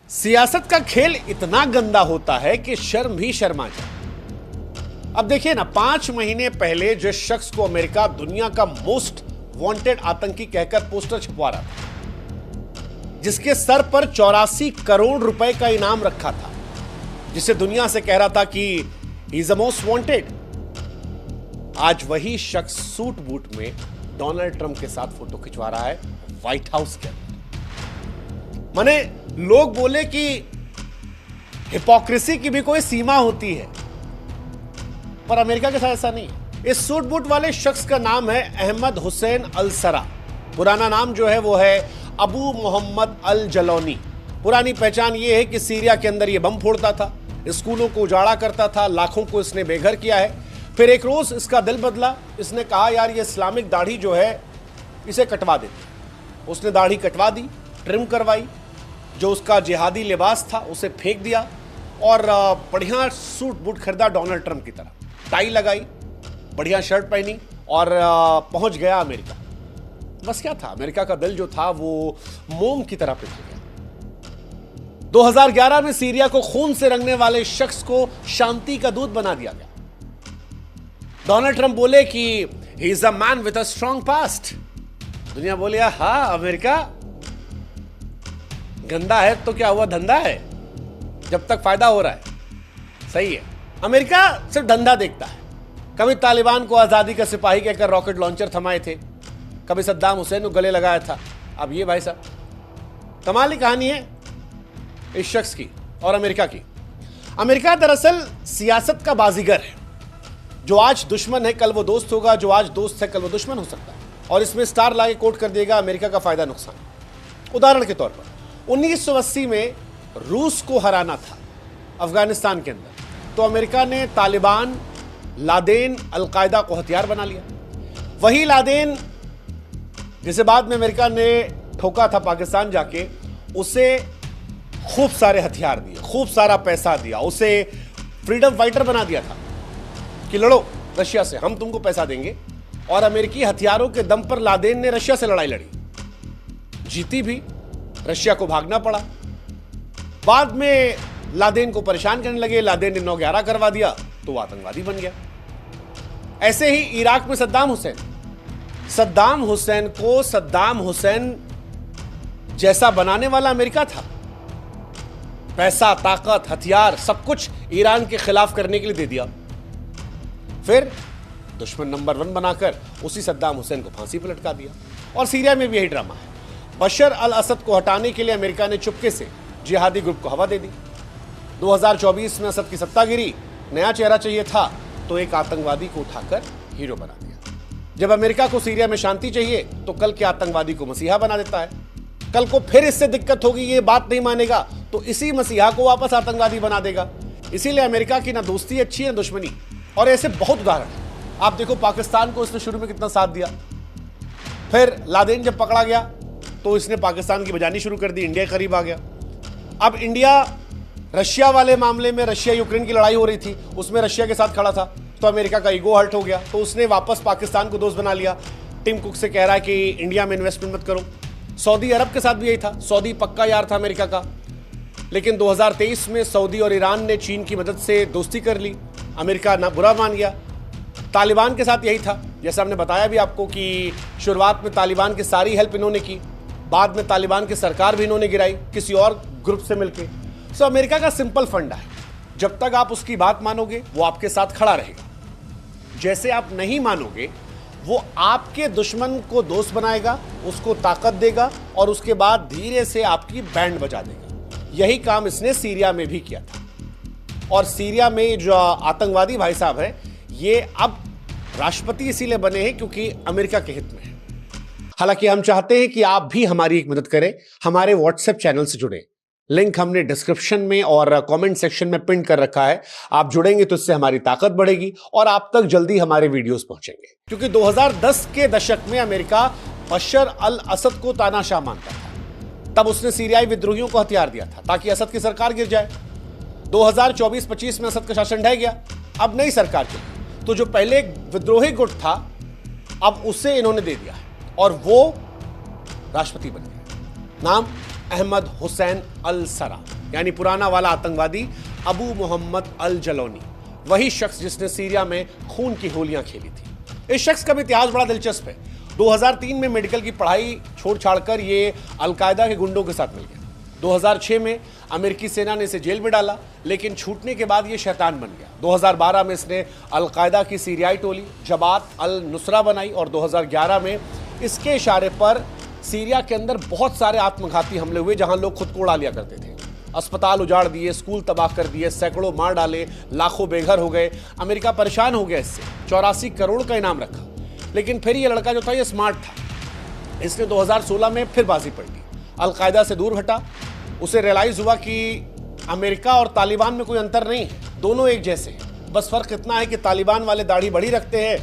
सियासत का खेल इतना गंदा होता है कि शर्म भी शर्मा जाए। अब देखिए ना, 5 महीने पहले जिस शख्स को अमेरिका दुनिया का मोस्ट वांटेड आतंकी कहकर पोस्टर छपवा रहा था, जिसके सर पर 84 करोड़ रुपए का इनाम रखा था, जिसे दुनिया से कह रहा था कि he is the most wanted, आज वही शख्स सूट बूट में डोनाल्ड ट्रंप के साथ फोटो खिंचवा रहा है व्हाइट हाउस के अंदर। माने लोग बोले कि हिपोक्रेसी की भी कोई सीमा होती है, पर अमेरिका के साथ ऐसा नहीं है। इस सूट बूट वाले शख्स का नाम है अहमद हुसैन अल सरा। पुराना नाम जो है वो है अबू मोहम्मद अल जलौनी। पुरानी पहचान ये है कि सीरिया के अंदर ये बम फोड़ता था, स्कूलों को उजाड़ा करता था, लाखों को इसने बेघर किया है। फिर एक रोज इसका दिल बदला, इसने कहा यार ये इस्लामिक दाढ़ी जो है इसे कटवा देते। उसने दाढ़ी कटवा दी, ट्रिम करवाई, जो उसका जिहादी लिबास था उसे फेंक दिया और बढ़िया सूट बूट खरीदा डोनाल्ड ट्रंप की तरह, टाई लगाई, बढ़िया शर्ट पहनी और पहुंच गया अमेरिका। बस क्या था, अमेरिका का दिल जो था वो मोम की तरह पिघल गया। 2011 में सीरिया को खून से रंगने वाले शख्स को शांति का दूत बना दिया गया। डोनाल्ड ट्रंप बोले कि he is a man with a strong past. दुनिया बोले हाँ, अमेरिका गंदा है तो क्या हुआ, धंधा है, जब तक फायदा हो रहा है सही है। अमेरिका सिर्फ धंधा देखता है। कभी तालिबान को आजादी का सिपाही कहकर रॉकेट लॉन्चर थमाए थे, कभी सद्दाम हुसैन को गले लगाया था, अब ये भाई साहब। कमाल की कहानी है इस शख्स की और अमेरिका की। अमेरिका दरअसल सियासत का बाजीगर है। जो आज दुश्मन है कल वो दोस्त होगा, जो आज दोस्त है कल वो दुश्मन हो सकता है, और इसमें स्टार लाके कोट कर देगा अमेरिका का फायदा नुकसान। उदाहरण के तौर पर 1980 में रूस को हराना था अफगानिस्तान के अंदर, तो अमेरिका ने तालिबान, लादेन, अलकायदा को हथियार बना लिया। वही लादेन जिसे बाद में अमेरिका ने ठोका था पाकिस्तान जाके, उसे खूब सारे हथियार दिए, खूब सारा पैसा दिया, उसे फ्रीडम फाइटर बना दिया था कि लड़ो रशिया से, हम तुमको पैसा देंगे। और अमेरिकी हथियारों के दम पर लादेन ने रशिया से लड़ाई लड़ी, जीती भी, रशिया को भागना पड़ा। बाद में लादेन को परेशान करने लगे, लादेन ने 9/11 करवा दिया तो वो आतंकवादी बन गया। ऐसे ही इराक में सद्दाम हुसैन को सद्दाम हुसैन जैसा बनाने वाला अमेरिका था। पैसा, ताकत, हथियार सब कुछ ईरान के खिलाफ करने के लिए दे दिया। फिर दुश्मन नंबर 1 बनाकर उसी सद्दाम हुसैन को फांसी पर लटका दिया। और सीरिया में भी यही ड्रामा है। बशर अल असद को हटाने के लिए अमेरिका ने चुपके से जिहादी ग्रुप को हवा दे दी। 2024 में असद की सत्ता गिरी, नया चेहरा चाहिए था तो एक आतंकवादी को उठाकर हीरो बना दिया। जब अमेरिका को सीरिया में शांति चाहिए तो कल के आतंकवादी को मसीहा बना देता है। कल को फिर इससे दिक्कत होगी, ये बात नहीं मानेगा तो इसी मसीहा को वापस आतंकवादी बना देगा। इसीलिए अमेरिका की ना दोस्ती अच्छी है, दुश्मनी। और ऐसे बहुत उदाहरण है। आप देखो पाकिस्तान को इसने शुरू में कितना साथ दिया, फिर लादेन जब पकड़ा गया तो इसने पाकिस्तान की बजानी शुरू कर दी, इंडिया करीब आ गया। अब इंडिया रशिया वाले मामले में, रशिया यूक्रेन की लड़ाई हो रही थी, उसमें रशिया के साथ खड़ा था, तो अमेरिका का ईगो हर्ट हो गया, तो उसने वापस पाकिस्तान को दोस्त बना लिया। टिम कुक से कह रहा है कि इंडिया में इन्वेस्टमेंट मत करो। सऊदी अरब के साथ भी यही था, सऊदी पक्का यार था अमेरिका का, लेकिन 2023 में सऊदी और ईरान ने चीन की मदद से दोस्ती कर ली, अमेरिका ना बुरा मान गया। तालिबान के साथ यही था, जैसा हमने बताया भी आपको कि शुरुआत में तालिबान की सारी हेल्प इन्होंने की, बाद में तालिबान की सरकार भी इन्होंने गिराई किसी और ग्रुप से मिलकर। सो अमेरिका का सिंपल फंडा है, जब तक आप उसकी बात मानोगे वो आपके साथ खड़ा रहेगा, जैसे आप नहीं मानोगे वो आपके दुश्मन को दोस्त बनाएगा, उसको ताकत देगा और उसके बाद धीरे से आपकी बैंड बजा देगा। यही काम इसने सीरिया में भी किया था। और सीरिया में जो आतंकवादी भाई साहब हैं, ये अब राष्ट्रपति इसीलिए बने हैं क्योंकि अमेरिका के हित में है। हालांकि हम चाहते हैं कि आप भी हमारी एक मदद करें, हमारे व्हाट्सएप चैनल से जुड़े। लिंक हमने डिस्क्रिप्शन में और कमेंट सेक्शन में पिन कर रखा है। आप जुड़ेंगे तो इससे हमारी ताकत बढ़ेगी और आप तक जल्दी हमारे वीडियोस पहुंचेंगे। क्योंकि 2010 के दशक में अमेरिका बशर अल असद को तानाशाह मानता था। तब उसने सीरियाई विद्रोहियों को हथियार दिया था ताकि असद की सरकार गिर जाए। 2024-25 में असद का शासन ढह गया, अब नई सरकार चली, तो जो पहले विद्रोही गुट था अब उसे इन्होंने दे दिया और वो राष्ट्रपति बन गए। नाम अहमद हुसैन अल सरा। यानी पुराना वाला आतंकवादी अबू मोहम्मद अल जलौनी, वही शख्स जिसने सीरिया में खून की होलियां खेली थी। इस शख्स का भी इतिहास बड़ा दिलचस्प है। 2003 में मेडिकल की पढ़ाई छोड़ छाड़कर ये अलकायदा के गुंडों के साथ मिल गया। 2006 में अमेरिकी सेना ने इसे जेल में डाला, लेकिन छूटने के बाद ये शैतान बन गया। 2012 में इसने अलकायदा की सीरियाई टोली जबात अल नुसरा बनाई और 2011 में इसके इशारे पर सीरिया के अंदर बहुत सारे आत्मघाती हमले हुए, जहां लोग खुद को उड़ा लिया करते थे। अस्पताल उजाड़ दिए, स्कूल तबाह कर दिए, सैकड़ों मार डाले, लाखों बेघर हो गए। अमेरिका परेशान हो गया इससे, 84 करोड़ का इनाम रखा। लेकिन फिर ये लड़का जो था ये स्मार्ट था। इसने 2016 में फिर बाजी पड़ दी, अलकायदा से दूर हटा। उसे रियलाइज हुआ कि अमेरिका और तालिबान में कोई अंतर नहीं है, दोनों एक जैसे हैं। बस फर्क इतना है कि तालिबान वाले दाढ़ी बड़ी रखते हैं,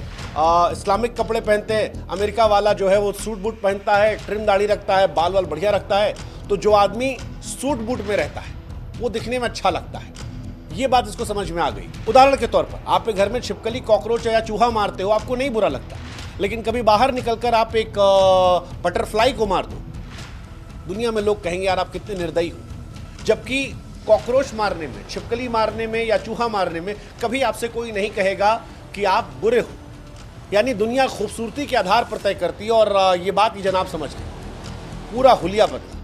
इस्लामिक कपड़े पहनते हैं। अमेरिका वाला जो है वो सूट बूट पहनता है, ट्रिम दाढ़ी रखता है, बाल वाल बढ़िया रखता है। तो जो आदमी सूट बूट में रहता है वो दिखने में अच्छा लगता है। ये बात इसको समझ में आ गई। उदाहरण के तौर पर आप घर में छिपकली, कॉकरोच या चूहा मारते हो, आपको नहीं बुरा लगता, लेकिन कभी बाहर निकलकर आप एक बटरफ्लाई को मार दो, दुनिया में लोग कहेंगे यार आप कितने निर्दयी हो। जबकि कॉकरोच मारने में, छिपकली मारने में या चूहा मारने में कभी आपसे कोई नहीं कहेगा कि आप बुरे हो। यानी दुनिया खूबसूरती के आधार पर तय करती है। और ये बात ये जनाब समझ गए। पूरा हुलिया बदला,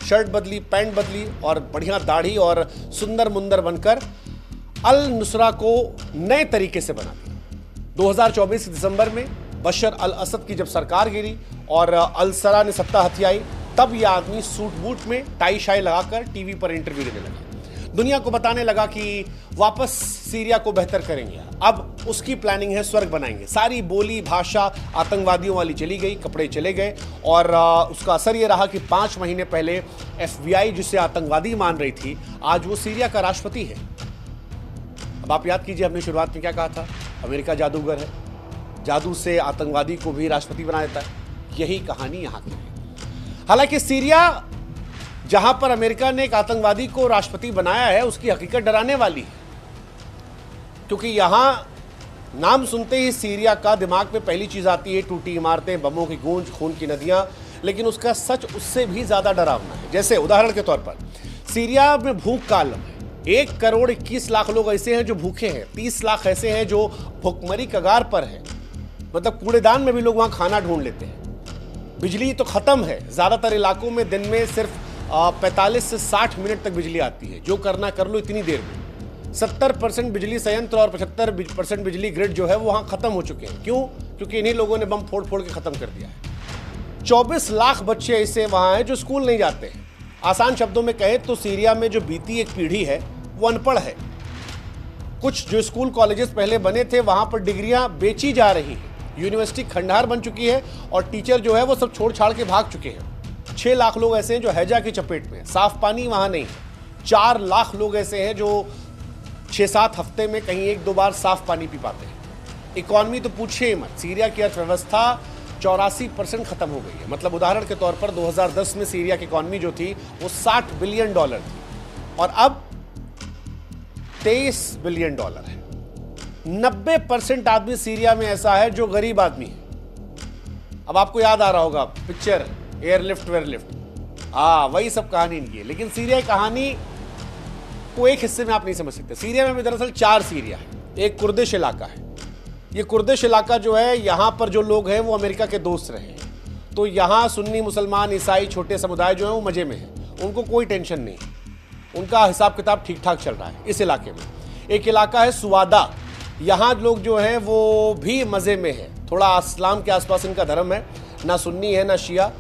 शर्ट बदली, पैंट बदली और बढ़िया दाढ़ी और सुंदर मुंदर बनकर अल नुसरा को नए तरीके से बना दिया। 2024 दिसंबर में बशर अल असद की जब सरकार गिरी और अल सरा ने सत्ता हथियाई, तब यह आदमी सूट बूट में टाई शाई लगाकर टीवी पर इंटरव्यू देने लगा। दुनिया को बताने लगा कि वापस सीरिया को बेहतर करेंगे, अब उसकी प्लानिंग है, स्वर्ग बनाएंगे। सारी बोली भाषा आतंकवादियों वाली चली गई, कपड़े चले गए। और उसका असर यह रहा कि 5 महीने पहले FBI जिसे आतंकवादी मान रही थी, आज वो सीरिया का राष्ट्रपति है। अब आप याद कीजिए हमने शुरुआत में क्या कहा था, अमेरिका जादूगर है, जादू से आतंकवादी को भी राष्ट्रपति बना देता है। यही कहानी यहां की है। हालांकि सीरिया जहां पर अमेरिका ने एक आतंकवादी को राष्ट्रपति बनाया है, उसकी हकीकत डराने वाली है। क्योंकि यहां नाम सुनते ही सीरिया का दिमाग में पहली चीज आती है टूटी इमारतें, बमों की गूंज, खून की नदियां। लेकिन उसका सच उससे भी ज्यादा डरावना है। जैसे उदाहरण के तौर पर सीरिया में भूख का आलम है। 1 करोड़ 21 लाख लोग ऐसे हैं जो भूखे हैं, 30 लाख ऐसे हैं जो भुखमरी कगार पर हैं। मतलब कूड़ेदान में भी लोग वहां खाना ढूंढ लेते हैं। बिजली तो खत्म है, ज्यादातर इलाकों में दिन में सिर्फ 45 से 60 मिनट तक बिजली आती है। जो करना कर लो इतनी देर में। 70% बिजली संयंत्र और 75% बिजली ग्रिड जो है वो वहां खत्म हो चुके हैं। क्यों? क्योंकि इन्हीं लोगों ने बम फोड़ फोड़ के खत्म कर दिया है। 24 लाख बच्चे ऐसे वहां हैं जो स्कूल नहीं जाते हैं। आसान शब्दों में कहें तो सीरिया में जो बीती एक पीढ़ी है वो अनपढ़ है। कुछ जो स्कूल कॉलेजेस पहले बने थे वहां पर डिग्रियां बेची जा रही हैं। यूनिवर्सिटी खंडहर बन चुकी है और टीचर जो है वो सब छोड़ छाड़ के भाग चुके हैं। 6 लाख लोग ऐसे हैं जो हैजा की चपेट में, साफ पानी वहां नहीं है। 4 लाख लोग ऐसे हैं जो 6-7 हफ्ते में कहीं 1-2 बार साफ पानी पी पाते हैं। इकॉनमी तो पूछिए मत, सीरिया की अर्थव्यवस्था 84% खत्म हो गई है। मतलब उदाहरण के तौर पर 2010 में सीरिया की इकॉनमी जो थी वो $60 बिलियन थी और अब $23 बिलियन है। 90% आदमी सीरिया में ऐसा है जो गरीब आदमी है। अब आपको याद आ रहा होगा पिक्चर एयरलिफ्ट वेयरलिफ्ट, वही सब कहानी इनकी है। लेकिन सीरिया की कहानी को एक हिस्से में आप नहीं समझ सकते। सीरिया में दरअसल 4 सीरिया है। एक कुर्दिश इलाका है। ये कुर्दिश इलाका जो है, यहाँ पर जो लोग हैं वो अमेरिका के दोस्त रहे हैं। तो यहाँ सुन्नी, मुसलमान, ईसाई, छोटे समुदाय जो हैं वो मजे में हैं, उनको कोई टेंशन नहीं, उनका हिसाब किताब ठीक ठाक चल रहा है इस इलाके में। एक इलाका है सुवादा, यहाँ लोग जो हैं वो भी मजे में है। थोड़ा इस्लाम के आसपास इनका धर्म है, ना सुन्नी है ना शिया।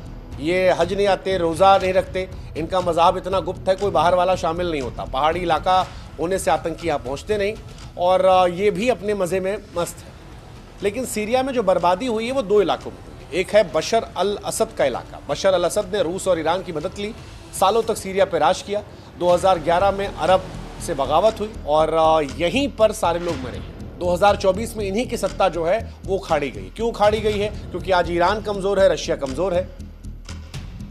ये हज नहीं आते, रोज़ा नहीं रखते, इनका मज़हब इतना गुप्त है, कोई बाहर वाला शामिल नहीं होता। पहाड़ी इलाका होने से आतंकी यहाँ पहुँचते नहीं और ये भी अपने मज़े में मस्त है। लेकिन सीरिया में जो बर्बादी हुई है वो 2 इलाकों में हुई। एक है बशर अल असद का इलाका। बशर अल असद ने रूस और ईरान की मदद ली, सालों तक सीरिया पर राज किया। 2011 में अरब से बगावत हुई और यहीं पर सारे लोग मरे। 2024 में इन्हीं की सत्ता जो है वो उखाड़ी गई। क्यों उखाड़ी गई है? क्योंकि आज ईरान कमज़ोर है, रशिया कमज़ोर है,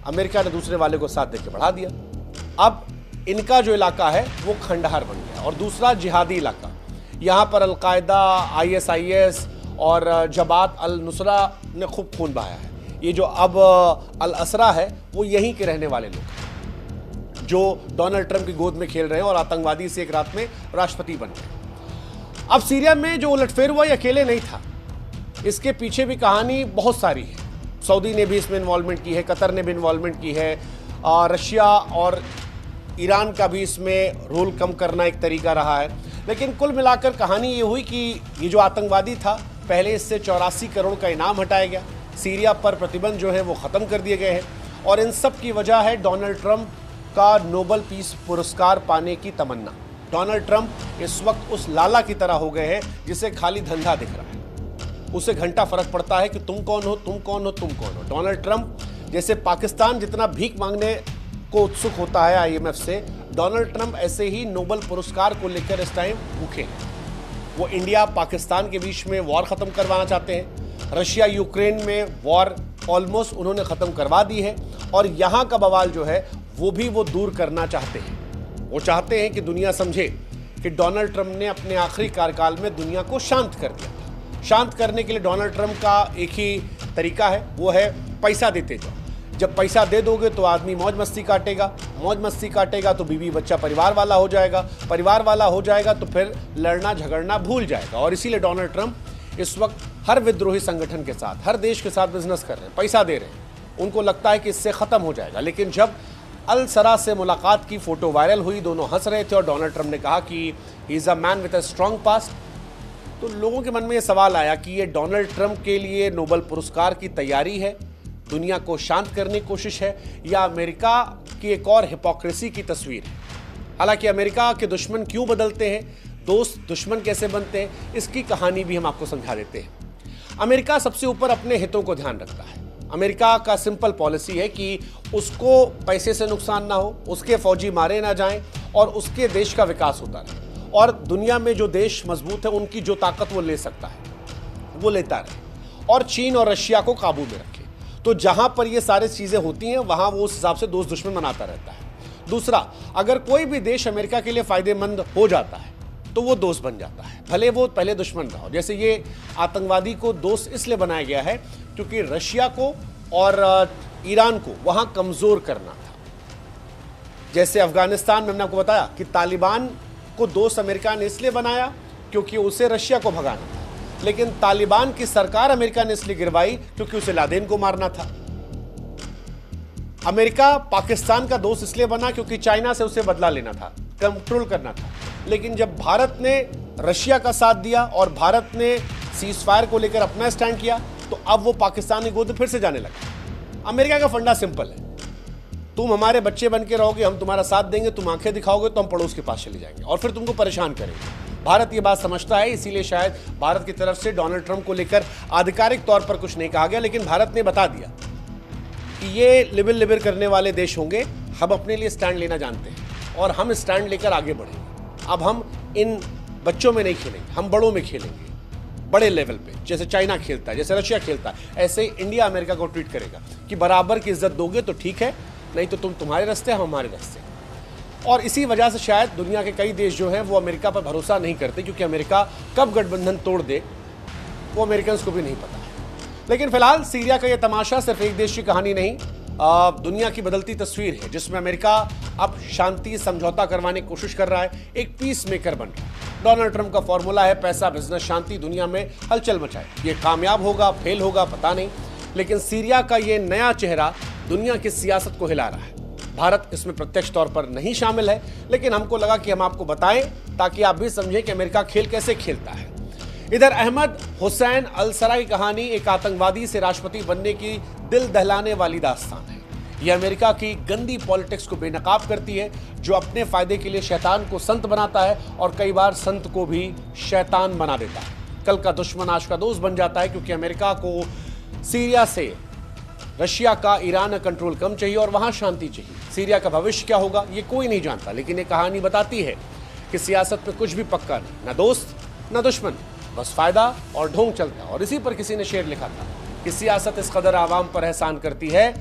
अमेरिका ने दूसरे वाले को साथ देके बढ़ा दिया। अब इनका जो इलाका है वो खंडहर बन गया। और दूसरा जिहादी इलाका, यहाँ पर अलकायदा, ISIS और जबात अल नुसरा ने खूब खून बहाया है। ये जो अब अल असरा है वो यहीं के रहने वाले लोग हैं। जो डोनाल्ड ट्रंप की गोद में खेल रहे हैं और आतंकवादी से एक रात में राष्ट्रपति बन गए। अब सीरिया में जो उलटफेर हुआ ये अकेले नहीं था, इसके पीछे भी कहानी बहुत सारी है। सऊदी ने भी इसमें इन्वॉल्वमेंट की है, कतर ने भी इन्वॉल्वमेंट की है, रशिया और ईरान का भी इसमें रोल कम करना एक तरीका रहा है। लेकिन कुल मिलाकर कहानी ये हुई कि ये जो आतंकवादी था, पहले इससे 84 करोड़ का इनाम हटाया गया, सीरिया पर प्रतिबंध जो है वो ख़त्म कर दिए गए हैं, और इन सब की वजह है डोनाल्ड ट्रंप का नोबेल पीस पुरस्कार पाने की तमन्ना। डोनाल्ड ट्रंप इस वक्त उस लाला की तरह हो गए हैं जिसे खाली धंधा दिख रहा है, उसे घंटा फर्क पड़ता है कि तुम कौन हो, तुम कौन हो, तुम कौन हो। डोनाल्ड ट्रंप जैसे पाकिस्तान जितना भीख मांगने को उत्सुक होता है IMF से, डोनाल्ड ट्रंप ऐसे ही नोबेल पुरस्कार को लेकर इस टाइम भूखे हैं। वो इंडिया पाकिस्तान के बीच में वॉर खत्म करवाना चाहते हैं, रशिया यूक्रेन में वॉर ऑलमोस्ट उन्होंने खत्म करवा दी है, और यहाँ का बवाल जो है वो भी वो दूर करना चाहते हैं। वो चाहते हैं कि दुनिया समझे कि डोनाल्ड ट्रंप ने अपने आखिरी कार्यकाल में दुनिया को शांत कर दिया था। शांत करने के लिए डोनाल्ड ट्रंप का एक ही तरीका है, वो है पैसा देते जाओ। जब पैसा दे दोगे तो आदमी मौज मस्ती काटेगा, मौज मस्ती काटेगा तो बीवी बच्चा परिवार वाला हो जाएगा, परिवार वाला हो जाएगा तो फिर लड़ना झगड़ना भूल जाएगा। और इसीलिए डोनाल्ड ट्रंप इस वक्त हर विद्रोही संगठन के साथ, हर देश के साथ बिजनेस कर रहे हैं, पैसा दे रहे हैं। उनको लगता है कि इससे ख़त्म हो जाएगा। लेकिन जब अल सरा से मुलाकात की फ़ोटो वायरल हुई, दोनों हंस रहे थे और डोनाल्ड ट्रंप ने कहा कि he is a man with a strong past, तो लोगों के मन में ये सवाल आया कि ये डोनाल्ड ट्रंप के लिए नोबेल पुरस्कार की तैयारी है, दुनिया को शांत करने की कोशिश है, या अमेरिका की एक और हिपोक्रेसी की तस्वीर है। हालांकि अमेरिका के दुश्मन क्यों बदलते हैं, दोस्त दुश्मन कैसे बनते हैं, इसकी कहानी भी हम आपको समझा देते हैं। अमेरिका सबसे ऊपर अपने हितों को ध्यान रखता है। अमेरिका का सिंपल पॉलिसी है कि उसको पैसे से नुकसान ना हो, उसके फौजी मारे ना जाएं और उसके देश का विकास होता रहे, और दुनिया में जो देश मजबूत है उनकी जो ताकत वो ले सकता है वो लेता रहे, और चीन और रशिया को काबू में रखे। तो जहां पर ये सारी चीज़ें होती हैं वहां वो उस हिसाब से दोस्त दुश्मन बनाता रहता है। दूसरा, अगर कोई भी देश अमेरिका के लिए फ़ायदेमंद हो जाता है तो वो दोस्त बन जाता है, भले वो पहले दुश्मन रहा हो। जैसे ये आतंकवादी को दोस्त इसलिए बनाया गया है क्योंकि रशिया को और ईरान को वहां कमज़ोर करना था। जैसे अफगानिस्तान में हमने आपको बताया कि तालिबान को दोस्त अमेरिका ने इसलिए बनाया क्योंकि उसे रशिया को भगाना था, लेकिन तालिबान की सरकार अमेरिका ने इसलिए गिरवाई क्योंकि उसे लादेन को मारना था। अमेरिका पाकिस्तान का दोस्त इसलिए बना क्योंकि चाइना से उसे बदला लेना था, कंट्रोल करना था। लेकिन जब भारत ने रशिया का साथ दिया और भारत ने सीज फायर को लेकर अपना स्टैंड किया, तो अब वो पाकिस्तान की गोद फिर से जाने लगा। अमेरिका का फंडा सिंपल है, तुम हमारे बच्चे बन के रहोगे, हम तुम्हारा साथ देंगे, तुम आंखें दिखाओगे तो हम पड़ोस के पास चले जाएंगे और फिर तुमको परेशान करेंगे। भारत ये बात समझता है, इसीलिए शायद भारत की तरफ से डोनाल्ड ट्रंप को लेकर आधिकारिक तौर पर कुछ नहीं कहा गया, लेकिन भारत ने बता दिया कि ये लिबिल लिबिल करने वाले देश होंगे, हम अपने लिए स्टैंड लेना जानते हैं और हम स्टैंड लेकर आगे बढ़ेंगे। अब हम इन बच्चों में नहीं खेलेंगे, हम बड़ों में खेलेंगे, बड़े लेवल पे, जैसे चाइना खेलता है, जैसे रशिया खेलता है, ऐसे ही इंडिया अमेरिका को ट्रीट करेगा कि बराबर की इज्जत दोगे तो ठीक है, नहीं तो तुम तुम्हारे रास्ते, हम हमारे रास्ते। और इसी वजह से शायद दुनिया के कई देश जो हैं वो अमेरिका पर भरोसा नहीं करते, क्योंकि अमेरिका कब गठबंधन तोड़ दे वो अमेरिकन को भी नहीं पता है। लेकिन फिलहाल सीरिया का ये तमाशा सिर्फ एक देश की कहानी नहीं, दुनिया की बदलती तस्वीर है, जिसमें अमेरिका अब शांति समझौता करवाने की कोशिश कर रहा है, एक पीस मेकर बन रहा है। डोनाल्ड ट्रंप का फॉर्मूला है पैसा, बिजनेस, शांति, दुनिया में हलचल मचाए। ये कामयाब होगा, फेल होगा, पता नहीं, लेकिन सीरिया का ये नया चेहरा दुनिया की सियासत को हिला रहा है। भारत इसमें प्रत्यक्ष तौर पर नहीं शामिल है, लेकिन हमको लगा कि हम आपको बताएं ताकि आप भी समझें कि अमेरिका खेल कैसे खेलता है। इधर अहमद हुसैन अल सरा की कहानी एक आतंकवादी से राष्ट्रपति बनने की दिल दहलाने वाली दास्तान है। यह अमेरिका की गंदी पॉलिटिक्स को बेनकाब करती है, जो अपने फायदे के लिए शैतान को संत बनाता है और कई बार संत को भी शैतान बना देता है। कल का दुश्मन आज का दोस्त बन जाता है, क्योंकि अमेरिका को सीरिया से रशिया का ईरान कंट्रोल कम चाहिए और वहां शांति चाहिए। सीरिया का भविष्य क्या होगा ये कोई नहीं जानता, लेकिन ये कहानी बताती है कि सियासत में कुछ भी पक्का नहीं, ना दोस्त ना दुश्मन, बस फायदा और ढोंग चलता है। और इसी पर किसी ने शेर लिखा था कि सियासत इस कदर आवाम पर एहसान करती है,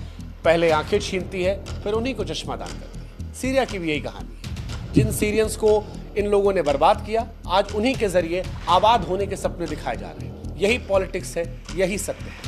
पहले आंखें छीनती है, फिर उन्हीं को चश्मा दान करती है। सीरिया की भी यही कहानी है। जिन सीरियंस को इन लोगों ने बर्बाद किया, आज उन्हीं के जरिए आबाद होने के सपने दिखाए जा रहे हैं। यही पॉलिटिक्स है, यही सत्य है।